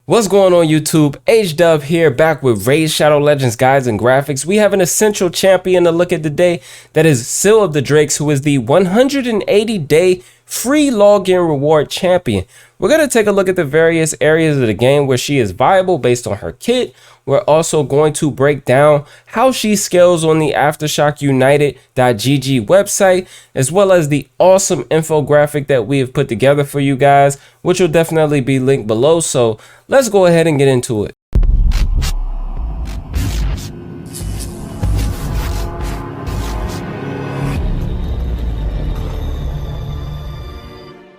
What's going on YouTube? H-Dub here, back with Raid Shadow Legends guides and graphics. We have an essential champion to look at today. That is Scyl of the Drakes, who is the 180-day free login reward champion. We're going to take a look at the various areas of the game where she is viable based on her kit. We're also going to break down how she scales on the AftershockUnited.gg website, as well as the awesome infographic that we have put together for you guys, which will definitely be linked below. So let's go ahead and get into it.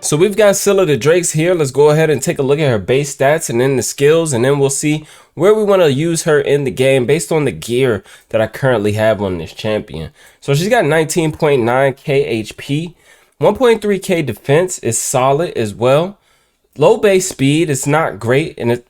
So we've got Scyl of the Drakes here. Let's go ahead and take a look at her base stats and then the skills, and then we'll see where we want to use her in the game based on the gear that I currently have on this champion. So she's got 19.9k HP, 1.3k defense is solid as well. Low base speed is not great, and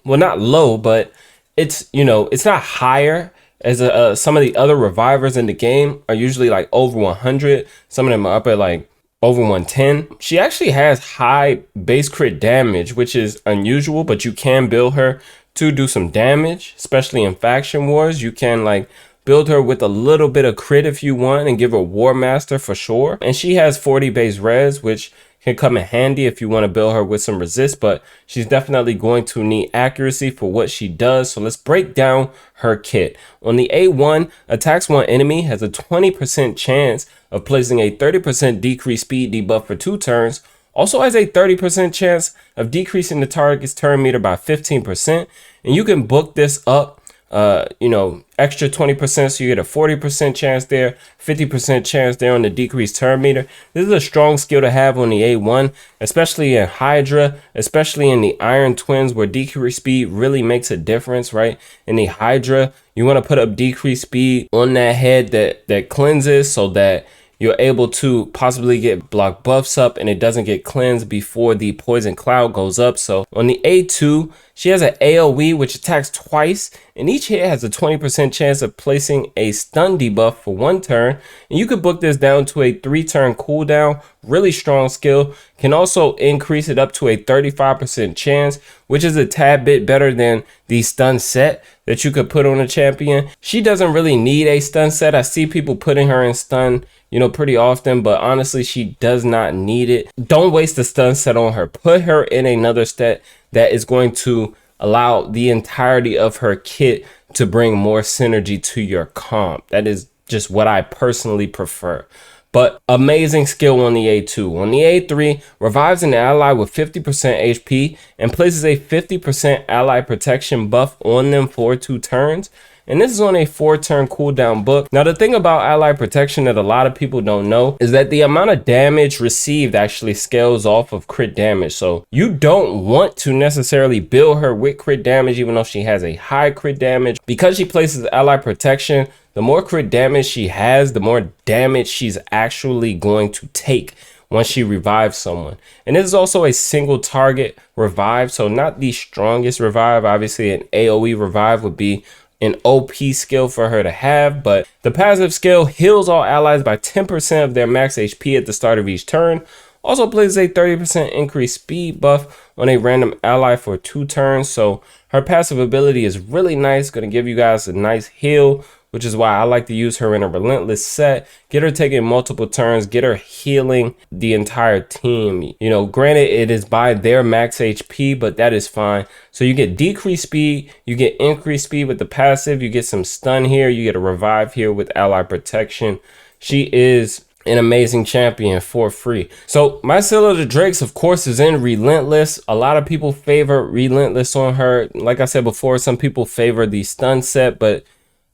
well, not low, but it's, it's not higher as some of the other revivers in the game are usually like over 100. Some of them are up at like over 110. She actually has high base crit damage, which is unusual, but you can build her to do some damage, especially in faction wars. You can like build her with a little bit of crit if you want and give her War Master for sure. And she has 40 base res, which can come in handy if you want to build her with some resist, but she's definitely going to need accuracy for what she does. So let's break down her kit. On the A1, attacks one enemy, has a 20% chance of placing a 30% decreased speed debuff for 2 turns. Also has a 30% chance of decreasing the target's turn meter by 15%. And you can book this up, extra 20%, so you get a 40% chance there, 50% chance there on the decreased turn meter. This is a strong skill to have on the A1, especially in Hydra, especially in the Iron Twins, where decreased speed really makes a difference, right? In the Hydra, you want to put up decreased speed on that head that cleanses, so that you're able to possibly get block buffs up and it doesn't get cleansed before the poison cloud goes up. So on the A2, she has an AoE which attacks twice, and each hit has a 20% chance of placing a stun debuff for 1 turn. And you could book this down to a 3-turn cooldown. Really strong skill. Can also increase it up to a 35% chance, which is a tad bit better than the stun set that you could put on a champion. She doesn't really need a stun set. I see people putting her in stun, pretty often, but honestly, she does not need it. Don't waste the stun set on her. Put her in another set that is going to allow the entirety of her kit to bring more synergy to your comp. That is just what I personally prefer. But amazing skill on the A2. On the A3, revives an ally with 50% HP and places a 50% ally protection buff on them for 2 turns. And this is on a 4-turn cooldown book. Now, the thing about ally protection that a lot of people don't know is that the amount of damage received actually scales off of crit damage. So you don't want to necessarily build her with crit damage, even though she has a high crit damage. Because she places ally protection, the more crit damage she has, the more damage she's actually going to take once she revives someone. And this is also a single target revive, so not the strongest revive. Obviously, an AoE revive would be an OP skill for her to have, but the passive skill heals all allies by 10% of their max HP at the start of each turn. Also places a 30% increased speed buff on a random ally for 2 turns. So her passive ability is really nice, going to give you guys a nice heal, which is why I like to use her in a relentless set. Get her taking multiple turns, get her healing the entire team. Granted, it is by their max HP, but that is fine. So you get decreased speed, you get increased speed with the passive, you get some stun here, you get a revive here with ally protection. She is an amazing champion for free. So my Scyl of the Drakes, of course, is in Relentless. A lot of people favor Relentless on her. Like I said before, some people favor the stun set, but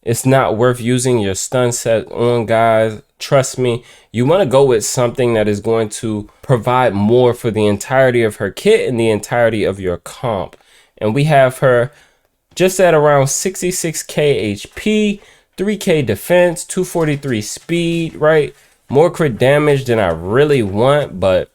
it's not worth using your stun set on, guys. Trust me, you want to go with something that is going to provide more for the entirety of her kit and the entirety of your comp. And we have her just at around 66k HP, 3k defense, 243 speed, right? More crit damage than I really want, but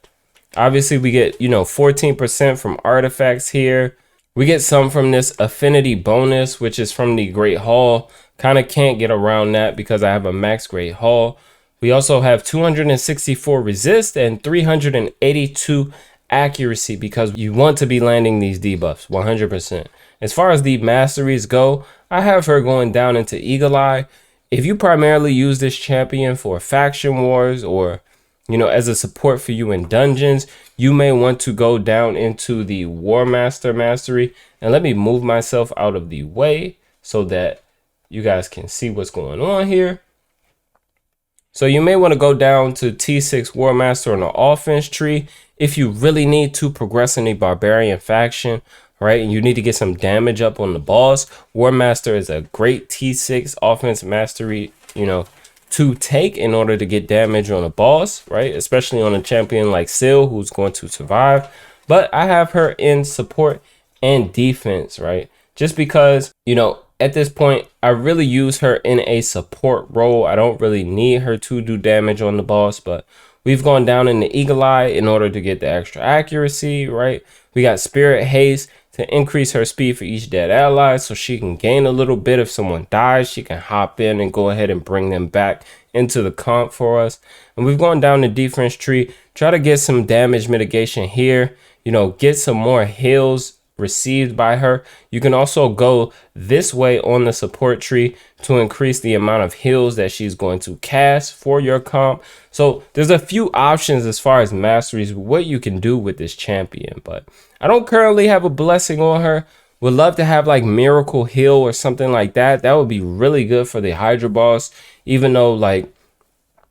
obviously we get, 14% from artifacts here. We get some from this affinity bonus, which is from the Great Hall. Kind of can't get around that because I have a max Great Hall. We also have 264 resist and 382 accuracy because you want to be landing these debuffs 100%. As far as the masteries go, I have her going down into Eagle Eye. If you primarily use this champion for faction wars or, you know, as a support for you in dungeons, you may want to go down into the War Master mastery. And let me move myself out of the way so that you guys can see what's going on here. So you may want to go down to T6 War Master on the offense tree if you really need to progress in a barbarian faction, right? And you need to get some damage up on the boss. War Master is a great T6 offense mastery, you know, to take in order to get damage on a boss, right? Especially on a champion like Scyl, who's going to survive. But I have her in support and defense, right? Just because, you know, at this point, I really use her in a support role. I don't really need her to do damage on the boss, but we've gone down in the Eagle Eye in order to get the extra accuracy, right? We got Spirit Haste to increase her speed for each dead ally so she can gain a little bit. If someone dies, she can hop in and go ahead and bring them back into the comp for us. And we've gone down the defense tree, try to get some damage mitigation here, you know, get some more heals received by her. You can also go this way on the support tree to increase the amount of heals that she's going to cast for your comp. So there's a few options as far as masteries, what you can do with this champion, but I don't currently have a blessing on her. Would love to have like Miracle Heal or something like that. That would be really good for the Hydra boss, even though like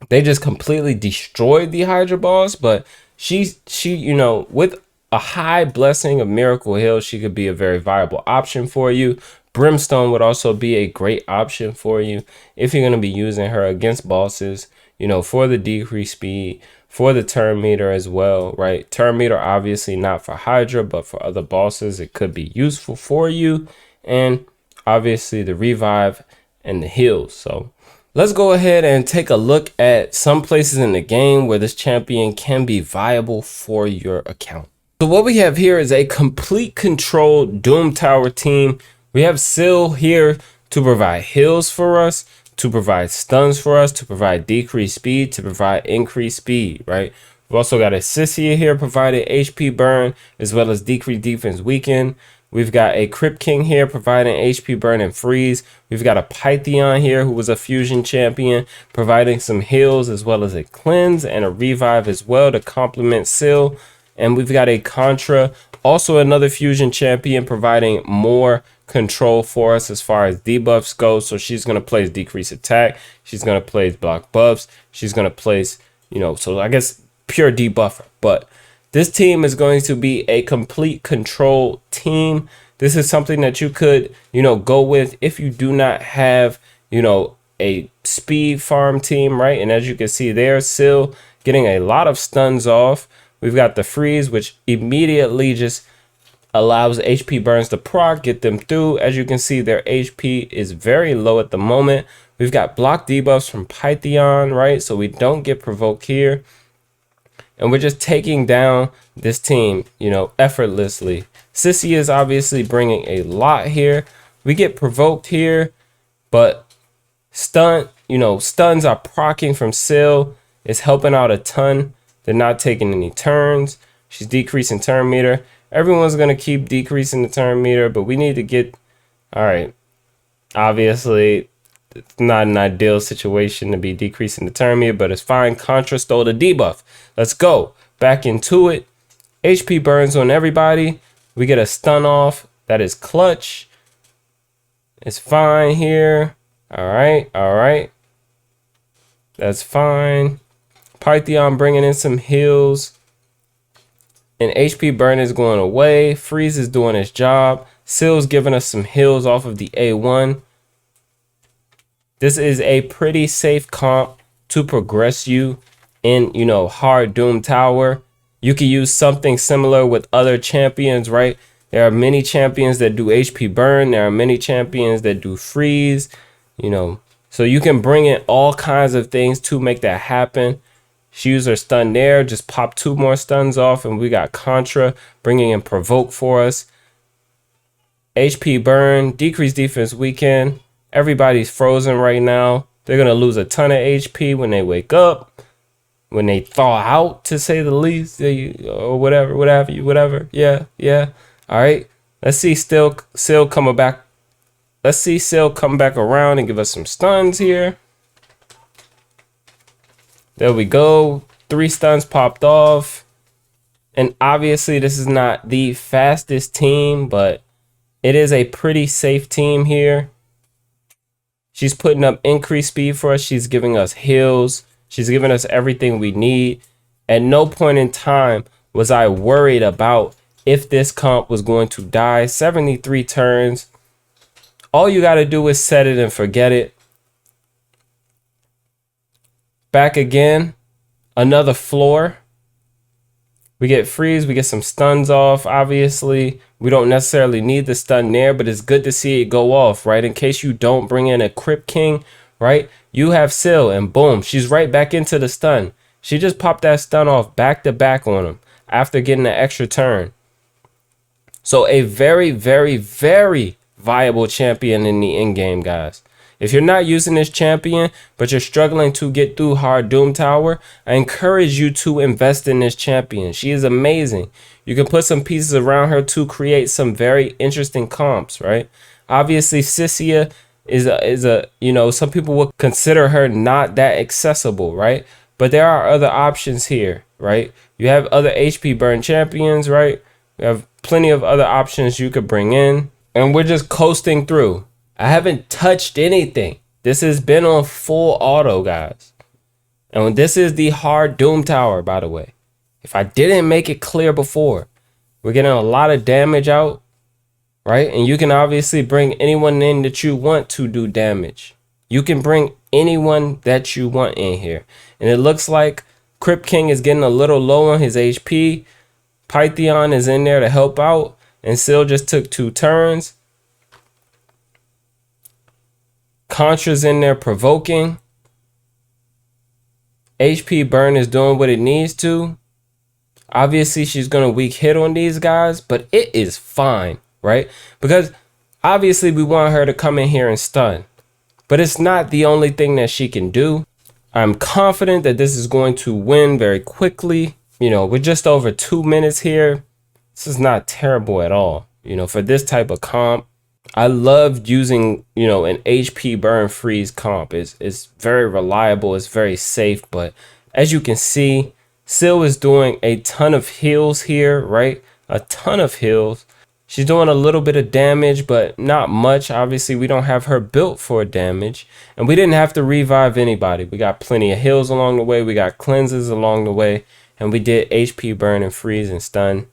they just completely destroyed the Hydra boss. But she, you know, with a high blessing of Miracle Heal, she could be a very viable option for you. Brimstone would also be a great option for you if you're going to be using her against bosses, you know, for the decreased speed, for the turn meter as well, right? Turn meter, obviously not for Hydra, but for other bosses, it could be useful for you. And obviously the revive and the heals. So let's go ahead and take a look at some places in the game where this champion can be viable for your account. So what we have here is a complete control Doom Tower team. We have Scyl here to provide heals for us, to provide stuns for us, to provide decreased speed, to provide increased speed, right? We've also got a Scyl here providing HP burn as well as decreased defense weaken. We've got a Crypt King here providing HP burn and freeze. We've got a Pytheon here who was a fusion champion providing some heals as well as a cleanse and a revive as well to complement Scyl. And we've got a Contra, also another fusion champion providing more control for us as far as debuffs go. So she's going to place decrease attack. She's going to place block buffs. She's going to place, you know, so I guess pure debuffer. But this team is going to be a complete control team. This is something that you could, you know, go with if you do not have, you know, a speed farm team, right? And as you can see there, Scyl getting a lot of stuns off. We've got the freeze, which immediately just allows HP burns to proc, get them through. As you can see, their HP is very low at the moment. We've got block debuffs from Pytheon, right? So we don't get provoked here. And we're just taking down this team, you know, effortlessly. Sissy is obviously bringing a lot here. We get provoked here, but stuns are proccing from Scyl. It's helping out a ton. They're not taking any turns. She's decreasing turn meter. Everyone's going to keep decreasing the turn meter, but we need to get... All right. Obviously, it's not an ideal situation to be decreasing the turn meter, but it's fine. Contra stole the debuff. Let's go. Back into it. HP burns on everybody. We get a stun off. That is clutch. It's fine here. All right. All right. That's fine. Pytheon bringing in some heals. And HP burn is going away. Freeze is doing its job. Scyll's giving us some heals off of the A1. This is a pretty safe comp to progress you in, you know, hard Doom Tower. You can use something similar with other champions, right? There are many champions that do HP burn. There are many champions that do freeze, you know. So you can bring in all kinds of things to make that happen. She used her stun there, just pop 2 more stuns off, and we got Contra bringing in provoke for us. HP burn, decreased defense weaken. Everybody's frozen right now. They're going to lose a ton of HP when they wake up. when they thaw out, to say the least, or whatever. Yeah. All right. Let's see Scyl coming back. Let's see Scyl come back around and give us some stuns here. There we go. 3 stuns popped off. And obviously this is not the fastest team, but it is a pretty safe team here. She's putting up increased speed for us. She's giving us heals. She's giving us everything we need. At no point in time was I worried about if this comp was going to die. 73 turns. All you got to do is set it and forget it. Back again. Another floor. We get freeze. We get some stuns off. Obviously, we don't necessarily need the stun there, but it's good to see it go off, right? In case you don't bring in a Crypt King, right? You have Scyl, and boom, she's right back into the stun. She just popped that stun off back to back on him after getting an extra turn. So a very, very, very viable champion in the end game, guys. If you're not using this champion, but you're struggling to get through hard Doom Tower, I encourage you to invest in this champion. She is amazing. You can put some pieces around her to create some very interesting comps, right? Obviously, Scyl is a you know, some people would consider her not that accessible, right? But there are other options here, right? You have other HP burn champions, right? You have plenty of other options you could bring in, and we're just coasting through. I haven't touched anything. This has been on full auto, guys. And this is the hard Doom Tower, by the way. If I didn't make it clear before, we're getting a lot of damage out, right? And you can obviously bring anyone in that you want to do damage. You can bring anyone that you want in here. And it looks like Crypt King is getting a little low on his HP. Pytheon is in there to help out. And Scyl just took 2 turns. Contra's in there provoking. HP burn is doing what it needs to. Obviously, she's going to weak hit on these guys, but it is fine, right? Because obviously we want her to come in here and stun, but it's not the only thing that she can do. I'm confident that this is going to win very quickly. You know, we're just over 2 minutes here. This is not terrible at all, you know, for this type of comp. I loved using, you know, an HP burn freeze comp. It's very reliable. It's very safe. But as you can see, Scyl is doing a ton of heals here, right? A ton of heals. She's doing a little bit of damage, but not much. Obviously, we don't have her built for damage. And we didn't have to revive anybody. We got plenty of heals along the way. We got cleanses along the way. And we did HP burn and freeze and stun,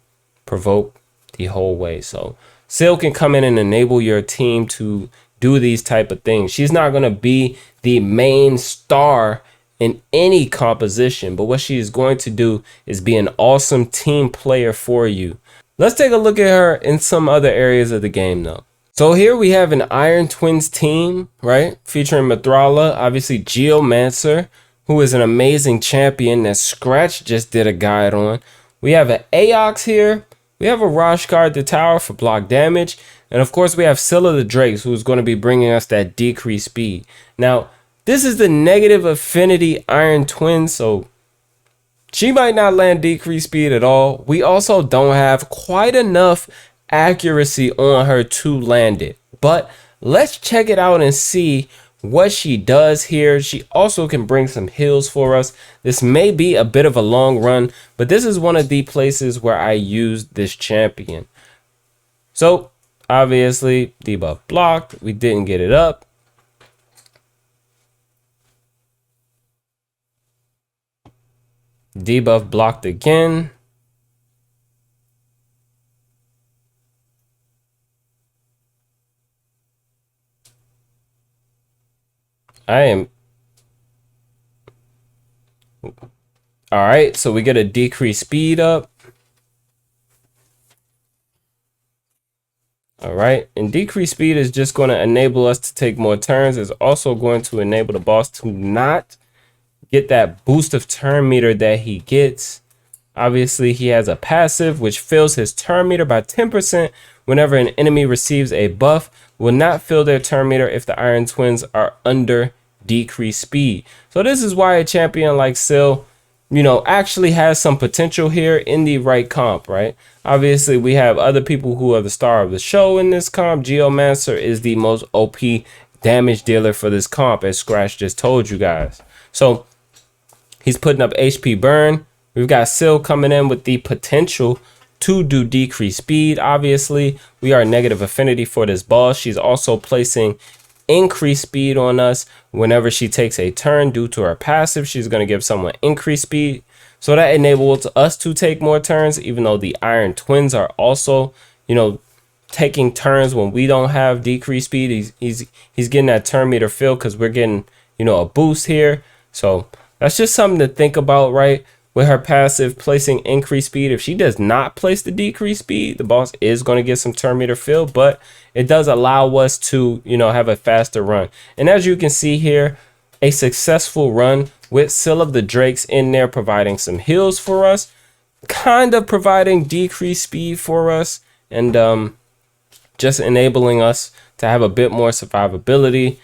provoke the whole way. So Scyl can come in and enable your team to do these type of things. She's not going to be the main star in any composition, but what she is going to do is be an awesome team player for you. Let's take a look at her in some other areas of the game though. So here we have an Iron Twins team, right? Featuring Mithrala, obviously Geomancer, who is an amazing champion that Scratch just did a guide on. We have an Aox here. We have a Rashkard the Tower for block damage. And of course we have Scyl the Drakes, who's going to be bringing us that decreased speed. Now, this is the negative affinity Iron Twin, so she might not land decreased speed at all. We also don't have quite enough accuracy on her to land it. But let's check it out and see what she does here. She also can bring some heals for us. This may be a bit of a long run, but this is one of the places where I used this champion. So obviously debuff blocked. We didn't get it up. Debuff blocked again. All right, so we get a decreased speed up. All right, and decreased speed is just going to enable us to take more turns. It's also going to enable the boss to not get that boost of turn meter that he gets. Obviously, he has a passive which fills his turn meter by 10% whenever an enemy receives a buff. Will not fill their turn meter if the Iron Twins are under decreased speed. So this is why a champion like Scyl you know, actually has some potential here in the right comp, right? Obviously, we have other people who are the star of the show in this comp. Geomancer is the most OP damage dealer for this comp, as Scratch just told you guys. So he's putting up HP burn. We've got Scyl coming in with the potential to do decreased speed. Obviously, we are negative affinity for this boss. She's also placing increased speed on us whenever she takes a turn due to her passive. She's going to give someone increased speed. So that enables us to take more turns, even though the Iron Twins are also, you know, taking turns when we don't have decreased speed. He's getting that turn meter filled because we're getting, you know, a boost here. So that's just something to think about, right? With her passive placing increased speed, if she does not place the decreased speed, the boss is going to get some turn meter fill, but it does allow us to, you know, have a faster run. And as you can see here, a successful run with Scyl of the Drakes in there, providing some heals for us, kind of providing decreased speed for us, and just enabling us to have a bit more survivability.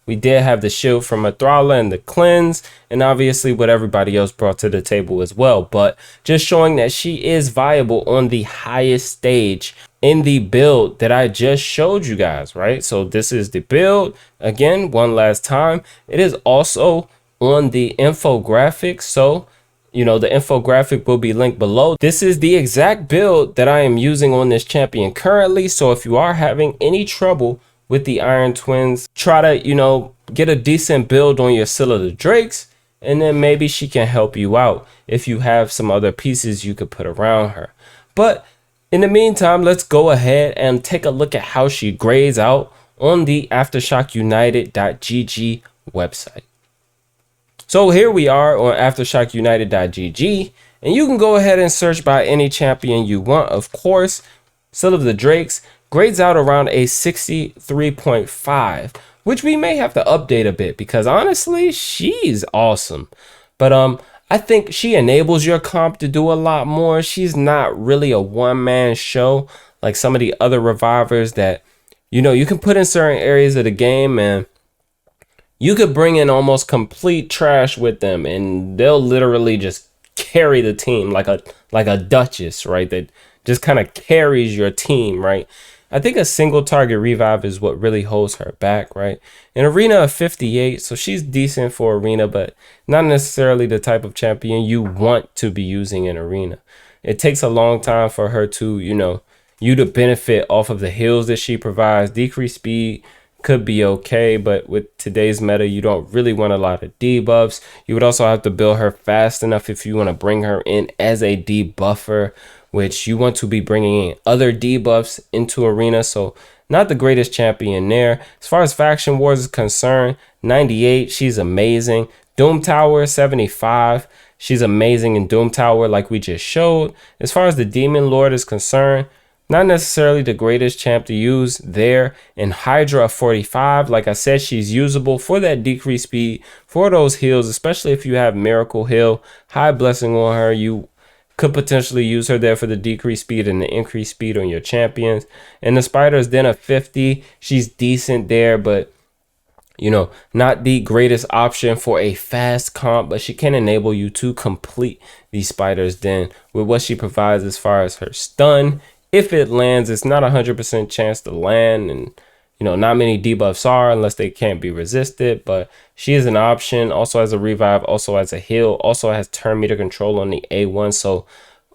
We did have the shield from Athrala and the cleanse, and obviously what everybody else brought to the table as well. But just showing that she is viable on the highest stage in the build that I just showed you guys, right? So this is the build. Again, one last time. It is also on the infographic. So, you know, the infographic will be linked below. This is the exact build that I am using on this champion currently. So if you are having any trouble with the Iron Twins, try to, you know, get a decent build on your Scyl of the Drakes, and then maybe she can help you out if you have some other pieces you could put around her. But in the meantime, let's go ahead and take a look at how she grades out on the AftershockUnited.gg website. So here we are on AftershockUnited.gg, and you can go ahead and search by any champion you want. Of course, Scyl of the Drakes grades out around a 63.5, which we may have to update a bit because honestly, she's awesome. But I think she enables your comp to do a lot more. She's not really a one-man show like some of the other revivers that, you know, you can put in certain areas of the game and you could bring in almost complete trash with them and they'll literally just carry the team like a duchess, right? That just kind of carries your team, right? I think a single target revive is what really holds her back, right? An arena of 58, so she's decent for arena, but not necessarily the type of champion you want to be using in arena. It takes a long time for her to, you know, you to benefit off of the heals that she provides. Decreased speed could be okay, but with today's meta, you don't really want a lot of debuffs. You would also have to build her fast enough if you want to bring her in as a debuffer, which you want to be bringing in other debuffs into arena. So not the greatest champion there. As far as faction wars is concerned, 98, she's amazing. Doom Tower, 75. She's amazing in Doom Tower like we just showed. As far as the Demon Lord is concerned, not necessarily the greatest champ to use there. In Hydra, 45, like I said, she's usable for that decreased speed, for those heals, especially if you have Miracle Heal, High Blessing on her. You could potentially use her there for the decreased speed and the increased speed on your champions. And the Spider's Den of 50, she's decent there, but you know, not the greatest option for a fast comp, but she can enable you to complete the Spider's Den with what she provides as far as her stun. If it lands, it's not 100% chance to land, and you know, not many debuffs are unless they can't be resisted, but she is an option. Also has a revive, also has a heal, also has turn meter control on the A1, so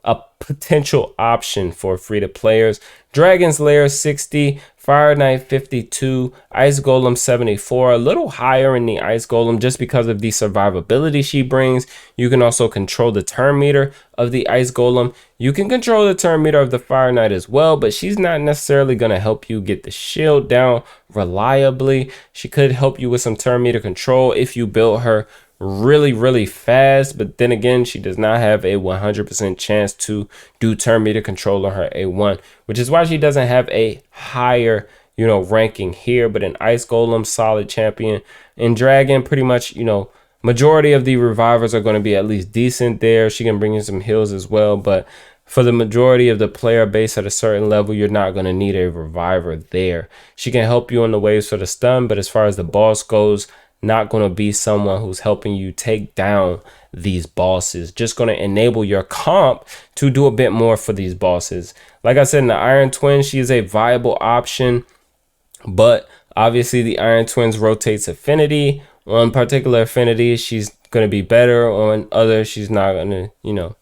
a potential option for free to players. Dragon's Lair 60, Fire Knight 52, Ice Golem 74, a little higher in the Ice Golem just because of the survivability she brings. You can also control the turn meter of the Ice Golem. You can control the turn meter of the Fire Knight as well, but she's not necessarily going to help you get the shield down reliably. She could help you with some turn meter control if you build her really fast, but then again, she does not have a 100% chance to do turn meter control on her A1, which is why she doesn't have a higher, you know, ranking here. But in Ice Golem, solid champion. In Dragon, pretty much, you know, majority of the revivers are going to be at least decent there. She can bring in some heals as well, but for the majority of the player base at a certain level, you're not going to need a reviver there. She can help you on the waves for the stun, but as far as the boss goes, not going to be someone who's helping you take down these bosses, just going to enable your comp to do a bit more for these bosses. Like I said, in the Iron Twin, she is a viable option, but obviously the Iron Twins rotates affinity. On particular affinity, she's going to be better. On others, she's not going to, you know,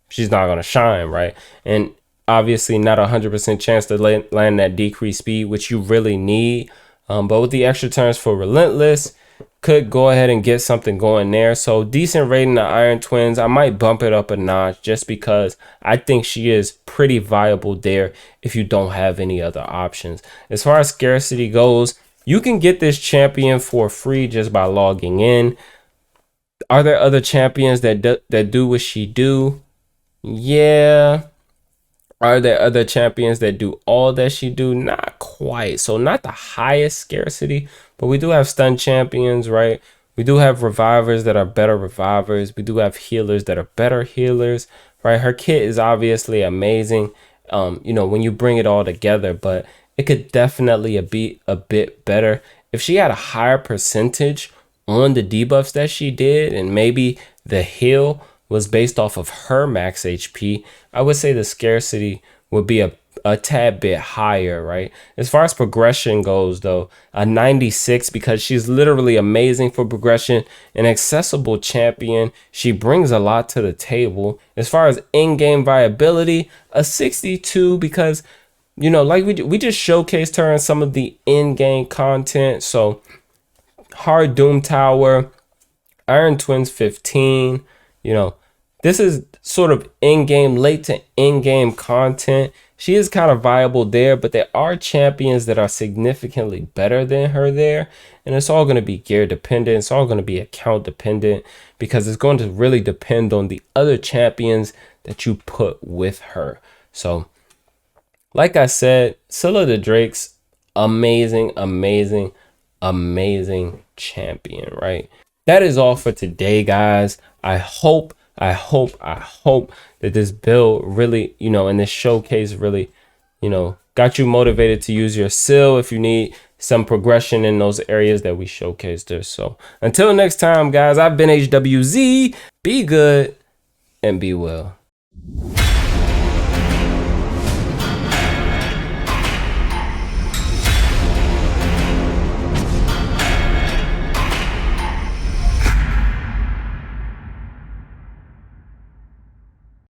she's not going to shine, right? And obviously not 100% chance to land that decreased speed, which you really need. But with the extra turns for Relentless, could go ahead and get something going there. So decent rating the Iron Twins. I might bump it up a notch just because I think she is pretty viable there if you don't have any other options. As far as scarcity goes, you can get this champion for free just by logging in. Are there other champions that do what she do? Yeah. Are there other champions that do all that she do? Not quite. So not the highest scarcity, but we do have stun champions, right? We do have revivers that are better revivers. We do have healers that are better healers, right? Her kit is obviously amazing, you know, when you bring it all together, but it could definitely be a bit better if she had a higher percentage on the debuffs that she did, and maybe the heal was based off of her max HP. I would say the scarcity would be a tad bit higher, right? As far as progression goes, though, a 96, because she's literally amazing for progression, an accessible champion. She brings a lot to the table. As far as in-game viability, a 62, because, you know, like we just showcased her in some of the in-game content. So hard Doom Tower, Iron Twins 15, you know, this is sort of in-game, late to in-game content. She is kind of viable there, but there are champions that are significantly better than her there. And it's all going to be gear dependent. It's all going to be account dependent, because it's going to really depend on the other champions that you put with her. So like I said, Scyl the Drakes, amazing, amazing, amazing champion, right? That is all for today, guys. I hope that this build really, you know, and this showcase really, you know, got you motivated to use your Scyl if you need some progression in those areas that we showcased there. So until next time, guys, I've been HWZ. Be good and be well.